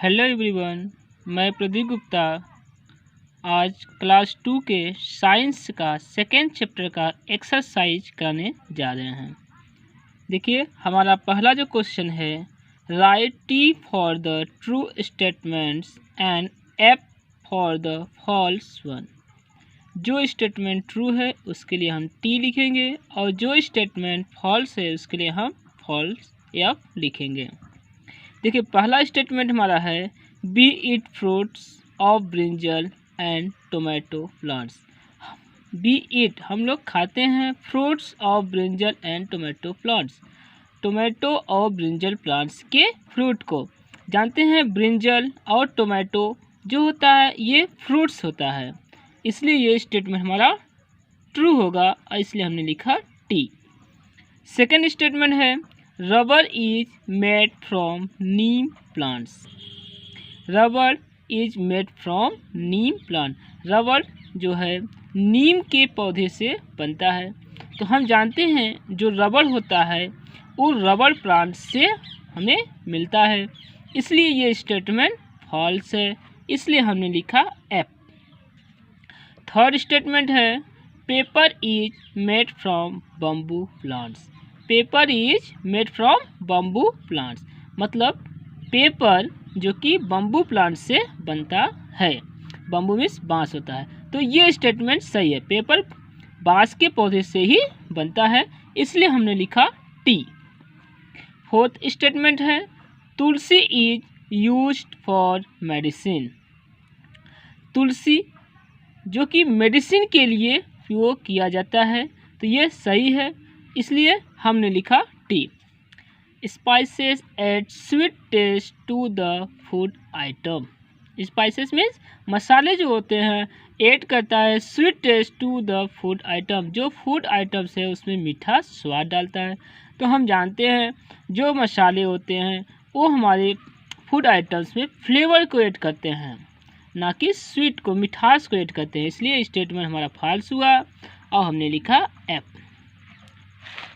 Hello everyone, मैं प्रदीप गुप्ता आज class 2 के साइंस का सेकेंड चैप्टर का एक्सरसाइज कराने जा रहे हैं। देखिए, हमारा पहला जो क्वेश्चन है, write T for the true statements and F for the false one. जो स्टेटमेंट ट्रू है उसके लिए हम टी लिखेंगे और जो स्टेटमेंट फॉल्स है उसके लिए हम फॉल्स एफ लिखेंगे। देखिए, पहला स्टेटमेंट हमारा है we eat fruits of brinjal and tomato plants. We eat हम लोग खाते हैं fruits of brinjal and tomato plants. Tomato और ब्रिंजल प्लांट्स के फ्रूट को जानते हैं। ब्रिंजल और टोमेटो जो होता है ये फ्रूट्स होता है, इसलिए ये स्टेटमेंट हमारा ट्रू होगा और इसलिए हमने लिखा टी। सेकेंड स्टेटमेंट है rubber is made from Neem plants. Rubber is made from Neem plant. Rubber जो है नीम के पौधे से बनता है, तो हम जानते हैं जो रबर होता है वो रबर प्लांट से हमें मिलता है, इसलिए ये स्टेटमेंट फॉल्स है, इसलिए हमने लिखा एफ। थर्ड स्टेटमेंट है paper is made from bamboo plants. Paper is made from bamboo plants, मतलब पेपर जो कि बम्बू प्लांट से बनता है। बम्बू मीन्स बांस होता है, तो ये स्टेटमेंट सही है। पेपर बांस के पौधे से ही बनता है, इसलिए हमने लिखा टी। फोर्थ स्टेटमेंट है तुलसी इज यूज्ड फॉर मेडिसिन। तुलसी जो कि मेडिसिन के लिए उपयोग किया जाता है, तो ये सही है, इसलिए हमने लिखा T. Spices add sweet taste to the food item. Spices means मसाले जो होते हैं ऐड करता है sweet taste to the food item. जो फूड आइटम्स है उसमें मीठा स्वाद डालता है, तो हम जानते हैं जो मसाले होते हैं वो हमारे फूड आइटम्स में फ्लेवर को ऐड करते हैं, ना कि स्वीट को, मिठास को ऐड करते हैं, इसलिए स्टेटमेंट हमारा फॉल्स हुआ और हमने लिखा एफ।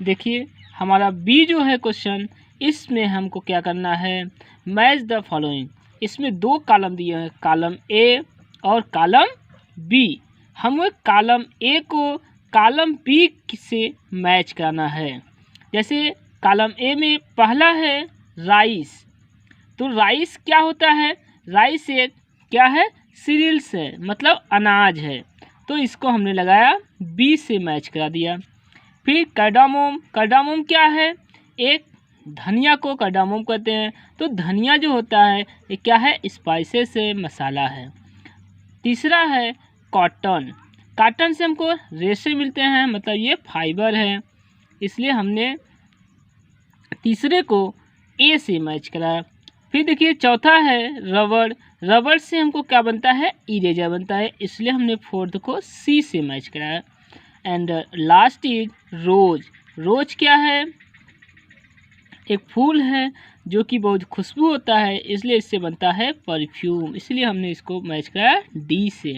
देखिए, हमारा बी जो है क्वेश्चन, इसमें हमको क्या करना है, मैच द फॉलोइंग। इसमें दो कॉलम दिए हैं, कॉलम ए और कॉलम बी। हमें कॉलम ए को कॉलम बी से मैच करना है। जैसे कॉलम ए में पहला है राइस, तो राइस क्या होता है, राइस एक क्या है, सीरियल्स है, मतलब अनाज है, तो इसको हमने लगाया बी से मैच करा दिया। फिर कार्डामोम, कार्डामोम क्या है, एक धनिया को कार्डामोम कहते हैं, तो धनिया जो होता है ये क्या है, स्पाइसेस है, मसाला है। तीसरा है कॉटन, कॉटन से हमको रेशे मिलते हैं, मतलब ये फाइबर है, इसलिए हमने तीसरे को ए से मैच कराया। फिर देखिए चौथा है रबर, रबर से हमको क्या बनता है, इरेजर बनता है, इसलिए हमने फोर्थ को सी से मैच कराया। And last is rose. रोज क्या है, एक फूल है जो कि बहुत खुशबू होता है, इसलिए इससे बनता है परफ्यूम, इसलिए हमने इसको मैच कराया डी से।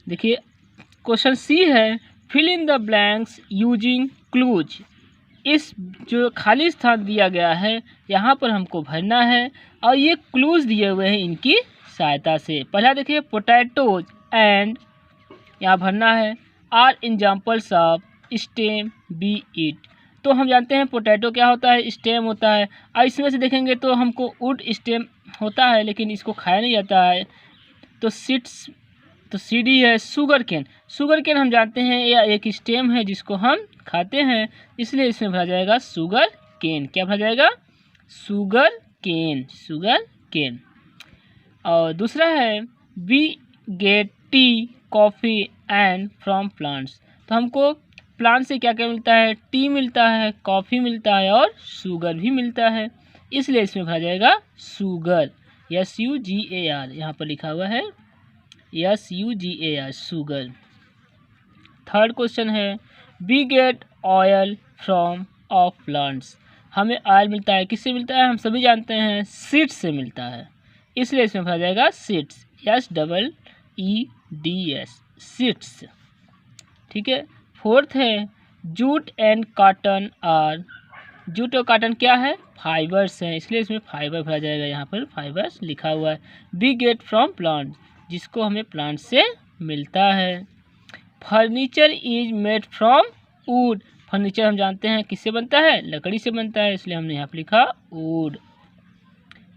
देखिए क्वेश्चन सी है fill in the blanks using clues. इस जो खाली स्थान दिया गया है यहाँ पर हमको भरना है और ये क्लूज दिए हुए हैं इनकी सहायता से। पहला देखिए पोटैटोज एंड, यहाँ भरना है are examples of stem we eat. तो हम जानते हैं पोटैटो क्या होता है, स्टेम होता है, और इसमें से देखेंगे तो हमको वुड स्टेम होता है, लेकिन इसको खाया नहीं जाता है, तो सीड्स, तो सीडी है शुगर केन। शुगर केन हम जानते हैं यह एक स्टेम है जिसको हम खाते हैं, इसलिए इसमें भरा जाएगा शुगर केन। क्या भरा जाएगा, शुगर केन, शुगर केन। और दूसरा है we get tea coffee and from plants. तो हमको प्लांट से क्या क्या मिलता है, टी मिलता है, कॉफ़ी मिलता है और शुगर भी मिलता है, इसलिए इसमें भरा जाएगा शुगर, SUGAR, यहाँ पर लिखा हुआ है SUGAR, शुगर। थर्ड क्वेश्चन है we get oil from of plants. हमें ऑयल मिलता है, किससे मिलता है, हम सभी जानते हैं सीड्स से मिलता है, इसलिए इसमें भरा जाएगा सीड्स, SEEDS, सीड्स। ठीक है। फोर्थ है jute and cotton are, jute और कॉटन क्या है, फाइबर्स हैं, इसलिए इसमें फाइबर भरा जाएगा, यहाँ पर फाइबर्स लिखा हुआ है। वी गेट फ्रॉम प्लांट, जिसको हमें प्लांट से मिलता है। Furniture is made from would, furniture हम जानते हैं किससे बनता है, लकड़ी से बनता है, इसलिए हमने यहाँ पर लिखा wood.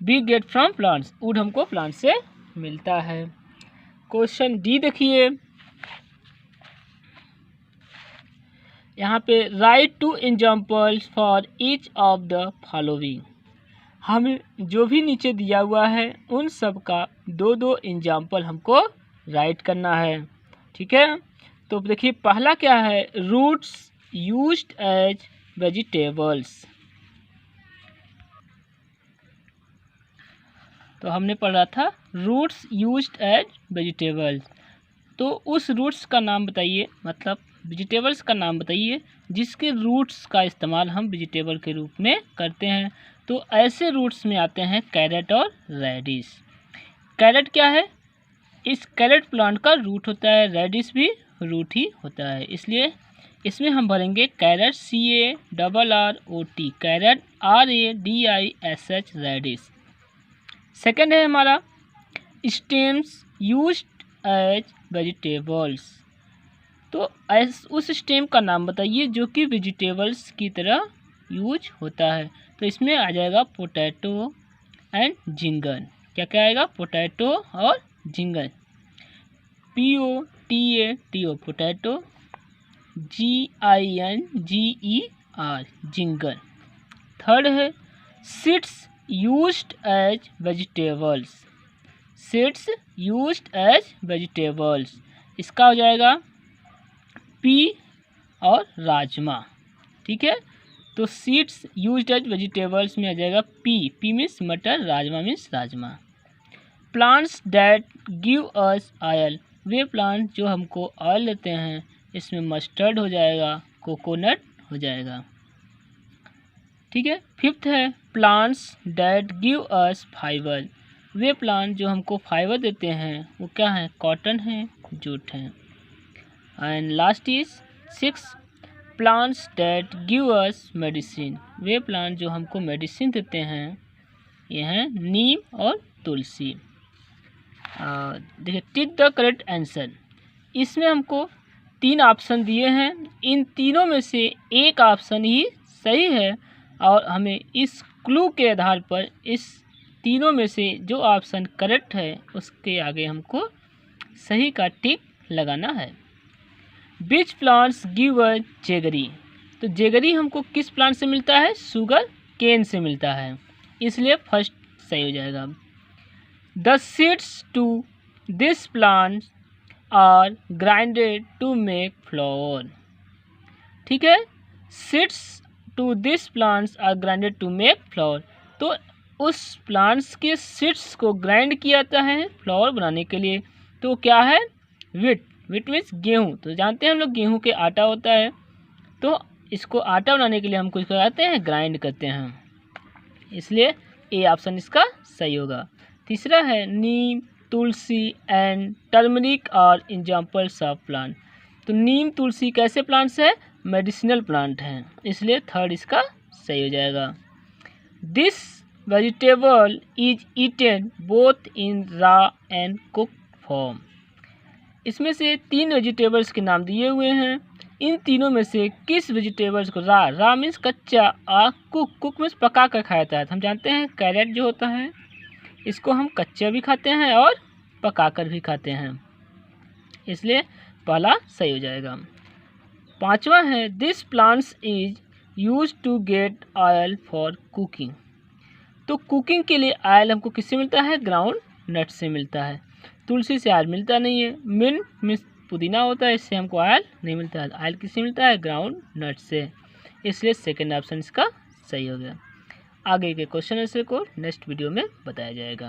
We get from plants, wood हमको प्लांट से मिलता है। क्वेश्चन डी देखिए, यहाँ पे write two examples for each of the following, हमें जो भी नीचे दिया हुआ है उन सब का दो दो एग्जाम्पल हमको राइट करना है। ठीक है, तो देखिए पहला क्या है, रूट्स यूज्ड एज वेजिटेबल्स। तो हमने पढ़ा था रूट्स यूज्ड एज वेजिटेबल्स, तो उस रूट्स का नाम बताइए, मतलब वेजिटेबल्स का नाम बताइए जिसके रूट्स का इस्तेमाल हम वेजिटेबल के रूप में करते हैं। तो ऐसे रूट्स में आते हैं कैरेट और रेडिश। कैरेट क्या है, इस कैरेट प्लांट का रूट होता है, रेडिश भी रूट ही होता है, इसलिए इसमें हम भरेंगे carrot CARROT, carrot RADISH, radish. Second है हमारा स्टेम्स यूज्ड एज वेजिटेबल्स, तो उस स्टेम का नाम बताइए जो कि वेजिटेबल्स की तरह यूज होता है। तो इसमें आ जाएगा पोटैटो एंड जिंगन, क्या क्या आएगा, पोटैटो और ginger, POTATO potato, GINGER ginger. Third है seeds used as vegetables, seeds used as vegetables, इसका हो जाएगा पी और राजमा। ठीक है, तो सीड्स यूज्ड एज वेजिटेबल्स में आ जाएगा पी मीन्स मटर, rajma means rajma. Plants that give us oil, way plant जो हमको ऑयल देते हैं, इसमें मस्टर्ड हो जाएगा, कोकोनट हो जाएगा। ठीक है, फिफ्थ है plants that give us fibre, way plant जो हमको फाइबर देते हैं वो क्या है, कॉटन है, जूट है। And last is 6 plants that give us medicine, way plant जो हमको मेडिसिन देते हैं, ये हैं नीम और तुलसी। देखिए टिक द करेक्ट आंसर, इसमें हमको 3 ऑप्शन दिए हैं, इन तीनों में से एक ऑप्शन ही सही है और हमें इस क्लू के आधार पर इस तीनों में से जो ऑप्शन करेक्ट है उसके आगे हमको सही का टिक लगाना है। बीच प्लांट्स गिव अ जेगरी, तो जेगरी हमको किस प्लांट से मिलता है, शुगर केन से मिलता है, इसलिए फर्स्ट सही हो जाएगा। The seeds to this plant are grinded to make flour. ठीक है, seeds to this plants are grinded to make flour, तो उस प्लांट्स के सीड्स को ग्राइंड किया जाता है फ्लोर बनाने के लिए। तो क्या है, व्हीट मीन्स गेहूँ, तो जानते हैं हम लोग गेहूँ के आटा होता है, तो इसको आटा बनाने के लिए हम कुछ कराते हैं, ग्राइंड करते हैं, इसलिए ए ऑप्शन इसका सही होगा। तीसरा है नीम, तुलसी एंड टर्मरिक और एग्जाम्पल्स ऑफ प्लांट, तो नीम तुलसी कैसे प्लांट्स है, मेडिसिनल प्लांट हैं, इसलिए थर्ड इसका सही हो जाएगा। This vegetable is eaten both in raw and cooked form, इसमें से 3 वेजिटेबल्स के नाम दिए हुए हैं, इन तीनों में से किस वेजिटेबल्स को, रा मीन्स कच्चा और कुक मीन्स पका कर खाया जाता है। हम जानते हैं कैरेट जो होता है इसको हम कच्चा भी खाते हैं और पका कर भी खाते हैं, इसलिए पहला सही हो जाएगा। 5वां है this plants is use to get oil for cooking, तो कुकिंग के लिए ऑयल हमको किससे मिलता है, ग्राउंड नट से मिलता है, तुलसी से ऑयल मिलता नहीं है। मिंट मीन्स पुदीना होता है, इससे हमको ऑयल नहीं मिलता है, ऑयल किससे मिलता है, ग्राउंड नट से, इसलिए सेकेंड ऑप्शन इसका सही हो गया। आगे के क्वेश्चन आंसर को नेक्स्ट वीडियो में बताया जाएगा।